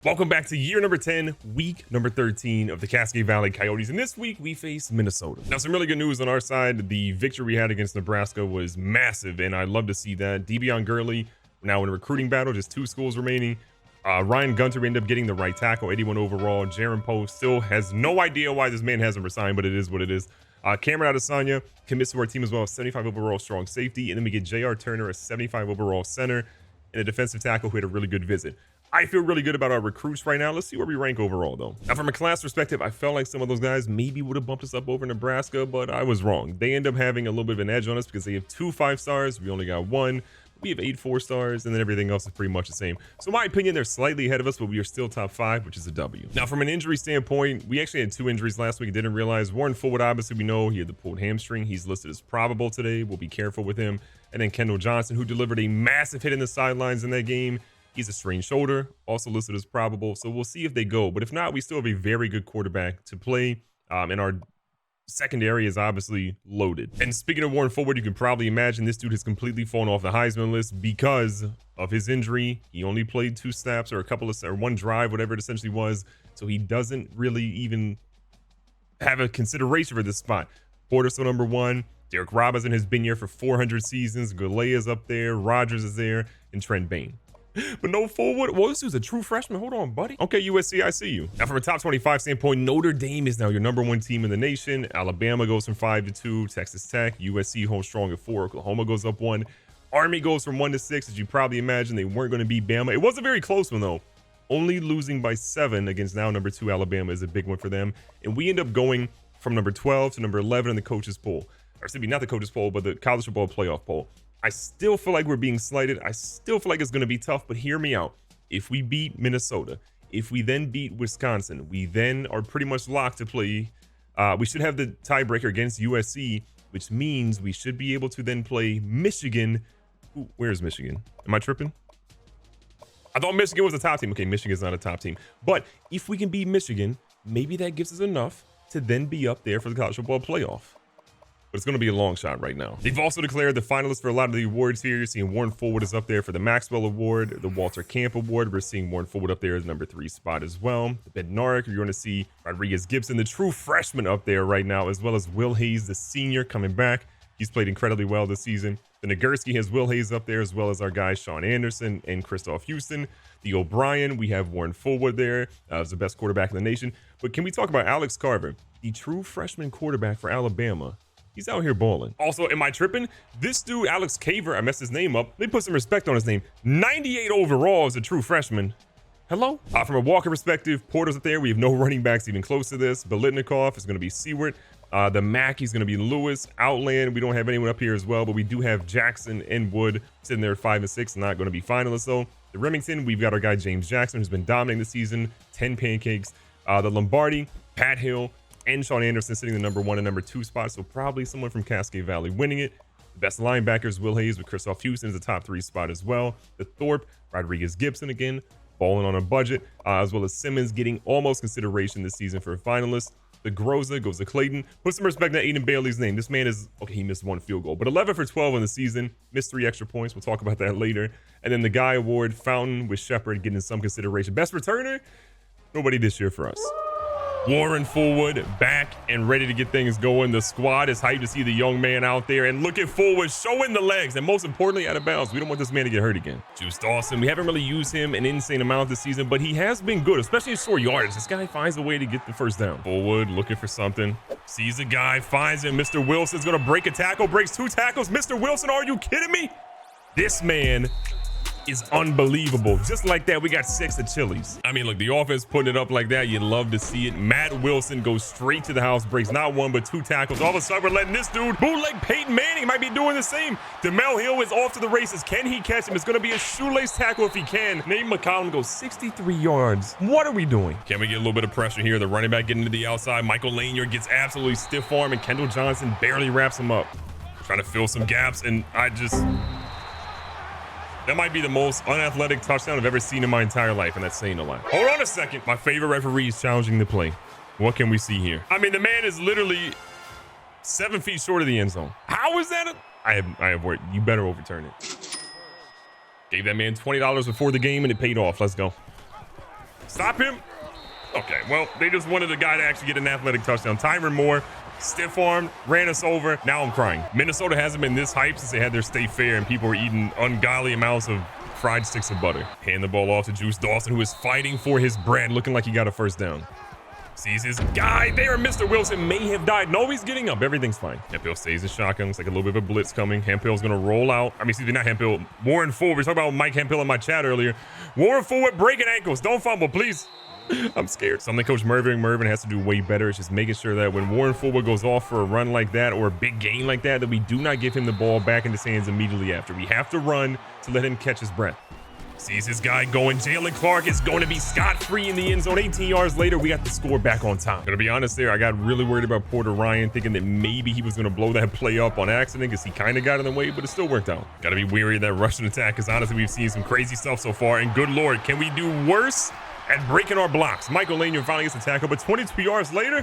Welcome back to year number 10, week number 13 of the Cascade Valley Coyotes. And this week we face Minnesota. Now, some really good news on our side. The victory we had against Nebraska was massive, and I love to see that. Devion Gurley now in a recruiting battle, just 2 schools remaining. Ryan Gunter ended up getting the right tackle, 81 overall. Jaron Poe still has no idea why this man hasn't resigned, but it is what it is. Cameron Adesanya commits to our team as well, 75 overall strong safety. And then we get J.R. Turner, a 75 overall center, and a defensive tackle who had a really good visit. I feel really good about our recruits right now. Let's see where we rank overall, though. Now, from a class perspective, I felt like some of those guys maybe would have bumped us up over Nebraska, but I was wrong. They end up having a little bit of an edge on us because they have 2 5-stars. We only got 1. We have 8 4-stars, and then everything else is pretty much the same. So in my opinion, they're slightly ahead of us, but we are still top 5, which is a W. Now, from an injury standpoint, we actually had 2 injuries last week and didn't realize. Warren Fullwood, obviously, we know he had the pulled hamstring. He's listed as probable today. We'll be careful with him. And then Kendall Johnson, who delivered a massive hit in the sidelines in that game. He's a strained shoulder, also listed as probable. So we'll see if they go. But if not, we still have a very good quarterback to play. And our secondary is obviously loaded. And speaking of Warren Fullwood, you can probably imagine this dude has completely fallen off the Heisman list because of his injury. He only played 2 snaps or 1 drive, whatever it essentially was. So he doesn't really even have a consideration for this spot. Porter's still number 1. Derek Robinson has been here for 400 seasons. Galea is up there. Rogers is there. And Trent Bain. But no Fullwood. Well, this dude's a true freshman. Hold on, buddy. Okay, USC, I see you. Now, from a top 25 standpoint, Notre Dame is now your number 1 team in the nation. Alabama goes from 5 to 2. Texas Tech, USC home strong at 4. Oklahoma goes up 1. Army goes from 1 to 6. As you probably imagine, they weren't going to beat Bama. It was a very close one, though. Only losing by 7 against now number 2 Alabama is a big one for them. And we end up going from number 12 to number 11 in the coaches poll. Or excuse me, not the coaches poll, but the college football playoff poll. I still feel like we're being slighted. I still feel like it's going to be tough, but hear me out. If we beat Minnesota, if we then beat Wisconsin, we then are pretty much locked to play. We should have the tiebreaker against USC, which means we should be able to then play Michigan. Ooh, where's Michigan? Am I tripping? I thought Michigan was a top team. Okay, Michigan's not a top team. But if we can beat Michigan, maybe that gives us enough to then be up there for the college football playoff. But it's going to be a long shot right now. They've also declared the finalists for a lot of the awards here. You're seeing Warren Fullwood is up there for the Maxwell Award, the Walter Camp Award. We're seeing Warren Fullwood up there as number 3 spot as well. The Bednarik, you're going to see Rodriguez Gibson, the true freshman, up there right now, as well as Will Hayes, the senior, coming back. He's played incredibly well this season. The Nagurski has Will Hayes up there, as well as our guys Sean Anderson and Christoph Houston. The O'Brien, we have Warren Fullwood there as the best quarterback in the nation. But can we talk about Alex Carver, the true freshman quarterback for Alabama? He's out here balling. Also, am I tripping? This dude, Alex Caver, I messed his name up. Let me put some respect on his name. 98 overall as a true freshman. Hello? From a Walker perspective, Porter's up there. We have no running backs even close to this. Belitnikov is going to be Seward. The Mackey's going to be Lewis. Outland, we don't have anyone up here as well, but we do have Jackson and Wood sitting there at 5 and 6, not going to be finalists though. The Remington, we've got our guy James Jackson, who's been dominating this season, 10 pancakes. The Lombardi, Pat Hill, and Sean Anderson sitting the number 1 and number 2 spots, so probably someone from Cascade Valley winning it. The best linebackers, Will Hayes with Christoph Houston is the top 3 spot as well. The Thorpe, Rodriguez Gibson again, balling on a budget, as well as Simmons getting almost consideration this season for a finalist. The Groza goes to Clayton. Put some respect on Aiden Bailey's name. This man is, okay, he missed 1 field goal, but 11 for 12 in the season, missed 3 extra points. We'll talk about that later. And then the Guy Award, Fountain with Shepard getting some consideration. Best returner, nobody this year for us. Warren Fullwood back and ready to get things going. The squad is hyped to see the young man out there, and look at Fullwood showing the legs, and most importantly, out of bounds. We don't want this man to get hurt again. Juice Dawson, we haven't really used him an insane amount this season, but he has been good, especially in short yards. This guy finds a way to get the first down. Fullwood looking for something, sees a guy, finds him. Mr. Wilson's gonna break a tackle, breaks 2 tackles. Mr. Wilson, are you kidding me? This man is unbelievable. Just like that, we got 6 at Chili's. I mean, look, the offense putting it up like that, you love to see it. Matt Wilson goes straight to the house, breaks not 1 but 2 tackles. All of a sudden, we're letting this dude bootleg Peyton Manning. Might be doing the same. DeMel Hill is off to the races. Can he catch him? It's going to be a shoelace tackle if he can. Nate McCollum goes 63 yards. What are we doing? Can we get a little bit of pressure here? The running back getting to the outside. Michael Lanier gets absolutely stiff arm, and Kendall Johnson barely wraps him up. Trying to fill some gaps, and that might be the most unathletic touchdown I've ever seen in my entire life, and that's saying a lot. Hold on a second. My favorite referee is challenging the play. What can we see here? I mean, the man is literally 7 feet short of the end zone. How is that? I have worked. You better overturn it. Gave that man $20 before the game, and it paid off. Let's go. Stop him. Okay, well, they just wanted a guy to actually get an athletic touchdown. Tyron Moore, stiff armed, ran us over. Now I'm crying. Minnesota hasn't been this hyped since they had their state fair and people were eating ungodly amounts of fried sticks of butter. Hand the ball off to Juice Dawson, who is fighting for his bread, looking like he got a first down. Sees his guy there. Mr. Wilson may have died. No, he's getting up. Everything's fine. Hemphill stays in shotgun. Looks like a little bit of a blitz coming. Hemphill's going to roll out. I mean, excuse me, not Hemphill. Warren Fullwood. We were talking about Mike Hempill in my chat earlier. Warren Fullwood breaking ankles. Don't fumble, please. I'm scared. Something Coach Mervin McMervin has to do way better is just making sure that when Warren Fullwood goes off for a run like that or a big gain like that, that we do not give him the ball back in his hands immediately after. We have to run to let him catch his breath. Sees his guy going. Jalen Clark is going to be scot-free in the end zone. 18 yards later, we got the score back on time. Gonna be honest there, I got really worried about Porter Ryan, thinking that maybe he was gonna blow that play up on accident because he kind of got in the way, but it still worked out. Gotta be weary of that rushing attack because honestly, we've seen some crazy stuff so far. And good Lord, can we do worse at breaking our blocks? Michael Lanier finally gets a tackle, but 22 yards later,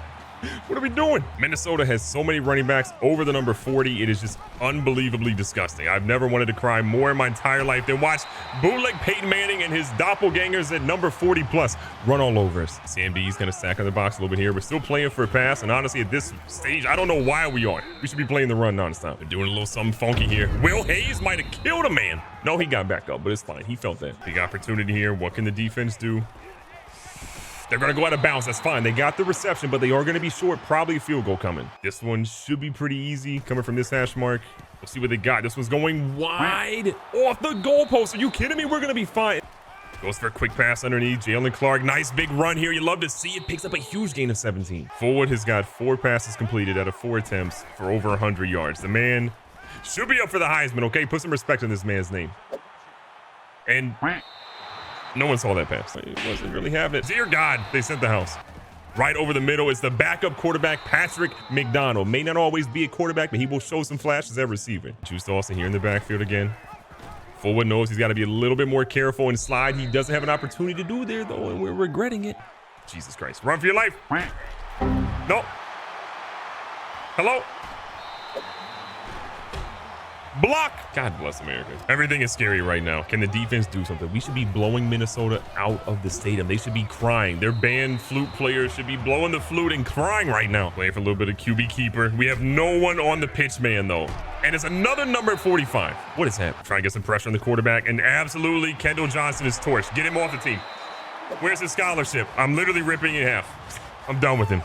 what are we doing? Minnesota has so many running backs over the number 40. It is just unbelievably disgusting. I've never wanted to cry more in my entire life than watch bootleg Peyton Manning and his doppelgangers at number 40 plus run all over us. Sam D's going to stack on the box a little bit here. We're still playing for a pass, and honestly, at this stage, I don't know why we are. We should be playing the run nonstop. They're doing a little something funky here. Will Hayes might have killed a man. No, he got back up, but it's fine. He felt that. Big opportunity here. What can the defense do? They're going to go out of bounds. That's fine. They got the reception, but they are going to be short. Probably a field goal coming. This one should be pretty easy coming from this hash mark. We'll see what they got. This one's going wide off the goalpost. Are you kidding me? We're going to be fine. Goes for a quick pass underneath. Jalen Clark. Nice big run here. You love to see it. Picks up a huge gain of 17. Fullwood has got 4 passes completed out of 4 attempts for over 100 yards. The man should be up for the Heisman, okay? Put some respect on this man's name. And no one saw that pass. It wasn't really having it. Dear God, they sent the house. Right over the middle is the backup quarterback, Patrick McDonald. May not always be a quarterback, but he will show some flashes at receiver. Juice Dawson here in the backfield again. Fullwood knows he's got to be a little bit more careful and slide. He doesn't have an opportunity to do there, though, and we're regretting it. Jesus Christ. Run for your life. No. Hello? Block. God bless America. Everything is scary right now. Can the defense do something? We should be blowing Minnesota out of the stadium. They should be crying. Their band flute players should be blowing the flute and crying right now. Playing for a little bit of QB keeper. We have no one on the pitch man, though. And it's another number 45. What is happening? Trying to get some pressure on the quarterback. And absolutely, Kendall Johnson is torched. Get him off the team. Where's his scholarship? I'm literally ripping it in half. I'm done with him.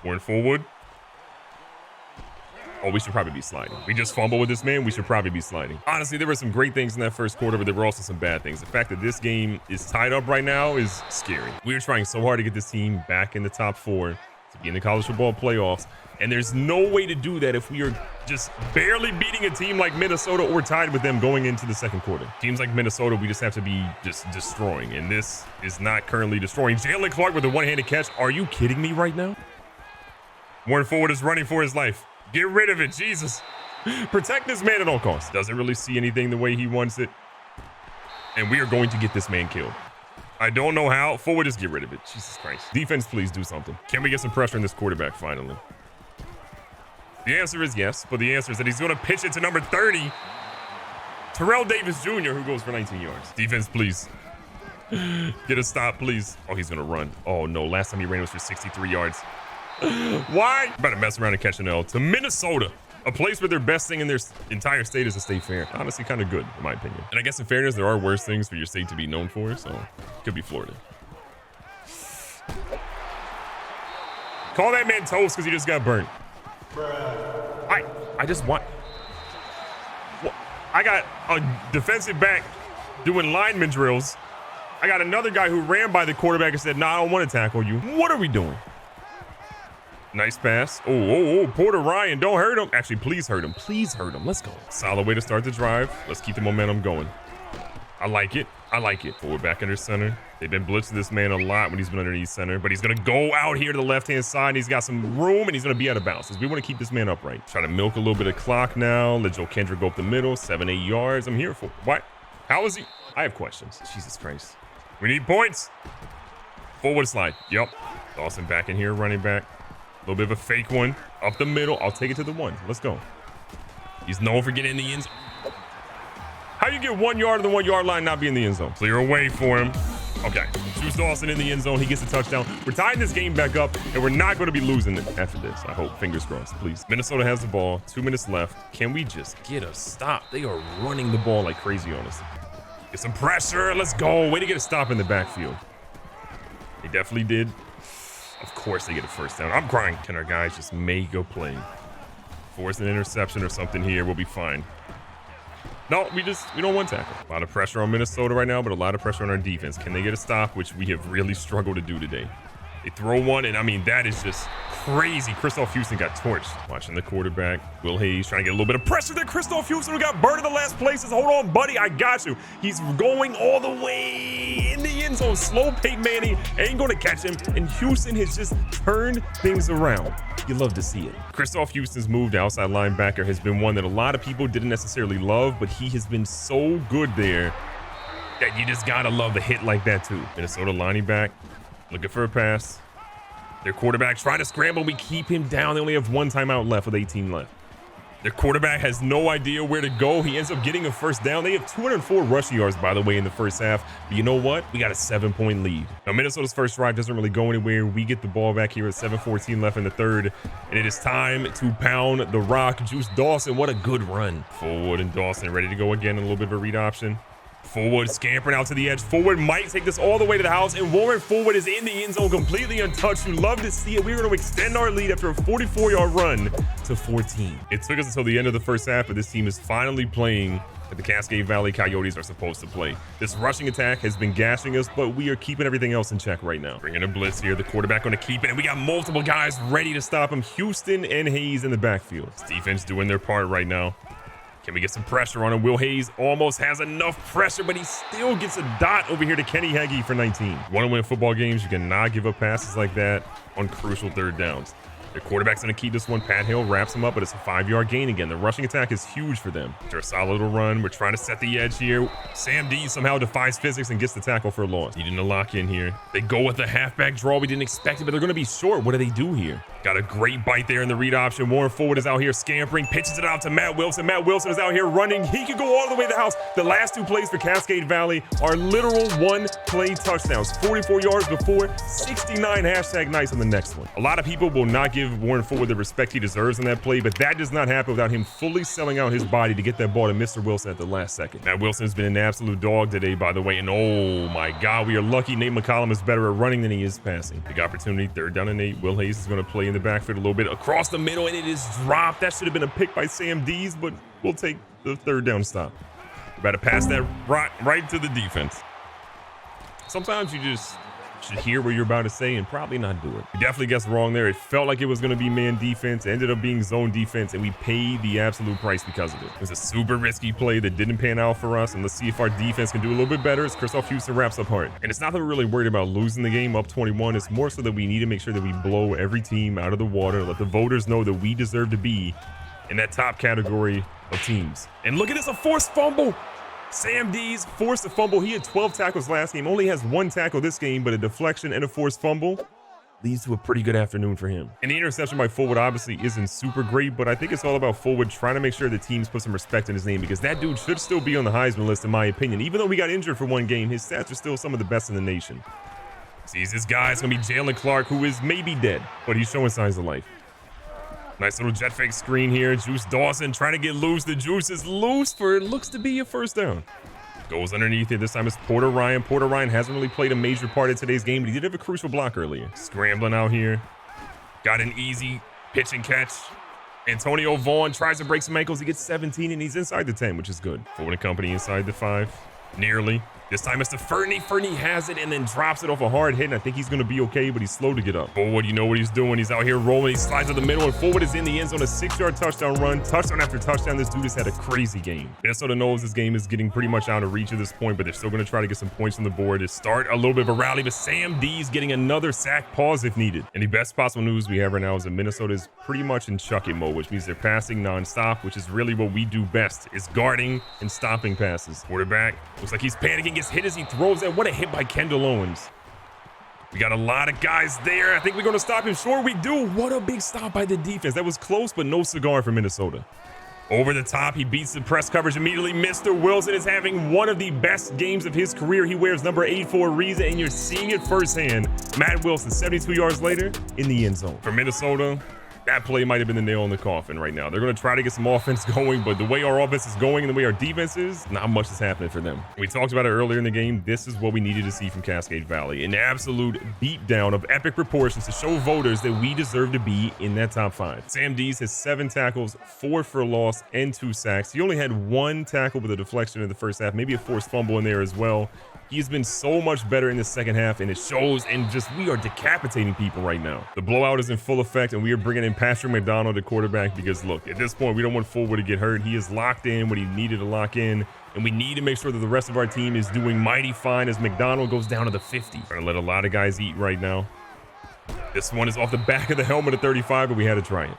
Warren Fullwood. Oh, we should probably be sliding. We just fumbled with this man. We should probably be sliding. Honestly, there were some great things in that first quarter, but there were also some bad things. The fact that this game is tied up right now is scary. We are trying so hard to get this team back in the top 4 to be in the college football playoffs. And there's no way to do that if we are just barely beating a team like Minnesota or tied with them going into the second quarter. Teams like Minnesota, we just have to be just destroying. And this is not currently destroying. Jalen Clark with a one-handed catch. Are you kidding me right now? Warren Fullwood is running for his life. Get rid of it, Jesus. Protect this man at all costs. Doesn't really see anything the way he wants it. And we are going to get this man killed. I don't know how. Fullwood, just get rid of it. Jesus Christ. Defense, please do something. Can we get some pressure on this quarterback finally? The answer is yes, but the answer is that he's going to pitch it to number 30. Terrell Davis Jr., who goes for 19 yards. Defense, please. Get a stop, please. Oh, he's going to run. Oh, no. Last time he ran was for 63 yards. Why? Better mess around and catch an L to Minnesota, a place where their best thing in their entire state is a state fair. Honestly, kind of good, in my opinion. And I guess in fairness, there are worse things for your state to be known for, so it could be Florida. Call that man toast because he just got burnt. I just want... I got a defensive back doing lineman drills. I got another guy who ran by the quarterback and said, "Nah, I don't want to tackle you." What are we doing? Nice pass. Oh, Porter Ryan, don't hurt him. Actually, please hurt him. Please hurt him. Let's go. Solid way to start the drive. Let's keep the momentum going. I like it. I like it. Forward back under center. They've been blitzing this man a lot when he's been underneath center, but he's going to go out here to the left-hand side. He's got some room, and he's going to be out of bounds. We want to keep this man upright. Try to milk a little bit of clock now. Let Joe Kendrick go up the middle. 7-8 yards. I'm here for it. What? How is he? I have questions. Jesus Christ. We need points. Forward slide. Yep. Dawson back in here, running back. A little bit of a fake one. Up the middle. I'll take it to the 1. Let's go. He's known for getting in the end zone. How you get 1 yard to the 1 yard line not be in the end zone? Clear away for him. Okay, Juice Dawson in the end zone. He gets a touchdown. We're tying this game back up, and we're not going to be losing it after this. I hope. Fingers crossed, please. Minnesota has the ball. 2 minutes left. Can we just get a stop? They are running the ball like crazy on us. Get some pressure. Let's go. Way to get a stop in the backfield. They definitely did. Of course they get a first down. I'm crying. Can our guys just make a play? Force an interception or something here. We'll be fine. No, we don't want tackle. A lot of pressure on Minnesota right now, but a lot of pressure on our defense. Can they get a stop, which we have really struggled to do today? They throw one, and I mean, that is just crazy. Christoph Houston got torched. Watching the quarterback, Will Hayes, trying to get a little bit of pressure there. Christoph Houston, who got burned in the last places. Hold on, buddy, I got you. He's going all the way in the end zone. Slow Peyton Manning ain't going to catch him, and Houston has just turned things around. You love to see it. Christoph Houston's move to outside linebacker has been one that a lot of people didn't necessarily love, but he has been so good there that you just gotta love the hit like that too. Minnesota lining back, looking for a pass. Their quarterback trying to scramble. We keep him down. They only have 1 timeout left with 18 left. Their quarterback has no idea where to go. He ends up getting a first down. They have 204 rushing yards, by the way, in the first half. But you know what? We got a 7-point lead. Now, Minnesota's first drive doesn't really go anywhere. We get the ball back here with 7:14 left in the third. And it is time to pound the rock. Juice Dawson, what a good run. Fullwood and Dawson ready to go again. A little bit of a read option. Fullwood scampering out to the edge. Fullwood might take this all the way to the house, and Warren Fullwood is in the end zone completely untouched. You love to see it. We're going to extend our lead after a 44-yard run to 14. It took us until the end of the first half, but this team is finally playing that the Cascade Valley Coyotes are supposed to play. This rushing attack has been gashing us, but we are keeping everything else in check right now. Bringing a blitz here. The quarterback going to keep it, and we got multiple guys ready to stop him. Houston and Hayes in the backfield. This defense doing their part right now. Can we get some pressure on him? Will Hayes almost has enough pressure, but he still gets a dot over here to Kenny Hagee for 19. Want to win football games, you cannot give up passes like that on crucial third downs. The quarterback's going to keep this one. Pat Hill wraps him up, but it's a 5-yard gain again. The rushing attack is huge for them. After a solid little run, we're trying to set the edge here. Sam D somehow defies physics and gets the tackle for a loss. Needing to lock in here. They go with the halfback draw. We didn't expect it, but they're going to be short. What do they do here? Got a great bite there in the read option. Warren Fullwood is out here scampering, pitches it out to Matt Wilson. Matt Wilson is out here running. He could go all the way to the house. The last 2 plays for Cascade Valley are literal 1-play touchdowns. 44 yards before, 69 #nice on the next one. A lot of people will not give Warren Fullwood the respect he deserves in that play, but that does not happen without him fully selling out his body to get that ball to Mr. Wilson at the last second. Matt Wilson has been an absolute dog today, by the way, and oh my God, we are lucky Nate McCollum is better at running than he is passing. Big opportunity, 3rd down and 8. Will Hayes is going to play in the backfield a little bit across the middle, and it is dropped. That should have been a pick by Sam Dees, but we'll take the 3rd down stop. We better pass that right to the defense. Sometimes you just should hear what you're about to say and probably not do it. We definitely guessed wrong there. It felt like it was going to be man defense. It ended up being zone defense, and we paid the absolute price because of it. It was a super risky play that didn't pan out for us, and let's see if our defense can do a little bit better as Christoph Houston wraps up hard. And it's not that we're really worried about losing the game up 21. It's more so that we need to make sure that we blow every team out of the water, let the voters know that we deserve to be in that top category of teams. And look at this, a forced fumble. Sam Dees forced a fumble. He had 12 tackles last game, only has 1 tackle this game, but a deflection and a forced fumble leads to a pretty good afternoon for him. And the interception by Fullwood obviously isn't super great, but I think it's all about Fullwood trying to make sure the teams put some respect in his name, because that dude should still be on the Heisman list in my opinion. Even though we got injured for 1 game, his stats are still some of the best in the nation. Sees this guy, it's gonna be Jalen Clark, who is maybe dead, but he's showing signs of life. Nice little jet fake screen here. Juice Dawson trying to get loose. The Juice is loose for it looks to be a first down. Goes underneath it. This time it's Porter Ryan. Porter Ryan hasn't really played a major part in today's game, but he did have a crucial block earlier. Scrambling out here. Got an easy pitch and catch. Antonio Vaughn tries to break some ankles. He gets 17, and he's inside the 10, which is good. Forward and company inside the 5. Nearly. This time it's to Fernie. Fernie has it and then drops it off a hard hit, and I think he's going to be okay, but he's slow to get up. Fullwood, you know what he's doing. He's out here rolling. He slides to the middle, and Fullwood is in the end zone. A 6-yard touchdown run. Touchdown after touchdown. This dude has had a crazy game. Minnesota knows this game is getting pretty much out of reach at this point, but they're still going to try to get some points on the board to start a little bit of a rally, but Sam Dees getting another sack, pause if needed. And the best possible news we have right now is that Minnesota is pretty much in chuck it mode, which means they're passing nonstop, which is really what we do best, is guarding and stopping passes. Quarterback looks like he's panicking, gets hit as he throws. And what a hit by Kendall Owens. We got a lot of guys there. I think we're going to stop him short. We do. What a big stop by the defense. That was close, but no cigar for Minnesota. Over the top, he beats the press coverage immediately. Mr. Wilson is having one of the best games of his career. He wears number 8 for a reason, and you're seeing it firsthand. Matt Wilson, 72 yards later, in the end zone. For Minnesota, that play might have been the nail in the coffin right now. They're going to try to get some offense going, but the way our offense is going and the way our defense is, not much is happening for them. We talked about it earlier in the game. This is what we needed to see from Cascade Valley. An absolute beatdown of epic proportions to show voters that we deserve to be in that top 5. Sam Dees has 7 tackles, 4 for a loss, and 2 sacks. He only had 1 tackle with a deflection in the first half, maybe a forced fumble in there as well. He's been so much better in the second half, and it shows, and just we are decapitating people right now. The blowout is in full effect, and we are bringing in Patrick McDonald, the quarterback, because look, at this point, we don't want Fullwood to get hurt. He is locked in what he needed to lock in, and we need to make sure that the rest of our team is doing mighty fine as McDonald goes down to the 50. Trying to let a lot of guys eat right now. This one is off the back of the helmet at 35, but we had to try it.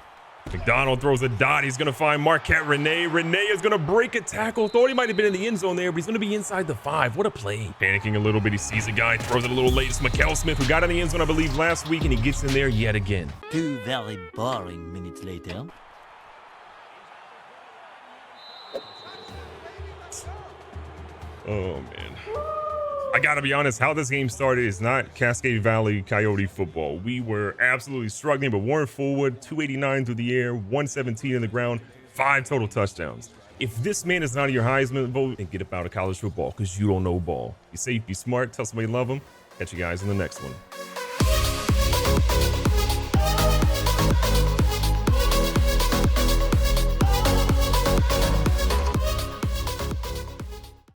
McDonald throws a dot. He's going to find Marquette Renee. Renee is going to break a tackle. Thought he might have been in the end zone there, but he's going to be inside the 5. What a play. Panicking a little bit. He sees a guy, throws it a little late. It's Mikael Smith, who got in the end zone, I believe, last week, and he gets in there yet again. 2 very boring minutes later. Oh, man. I gotta be honest, how this game started is not Cascade Valley Coyote football. We were absolutely struggling, but Warren Fullwood, 289 through the air, 117 in the ground, 5 total touchdowns. If this man is not your Heisman vote, then get up out of college football, because you don't know ball. Be safe, be smart, tell somebody you love them. Catch you guys in the next one.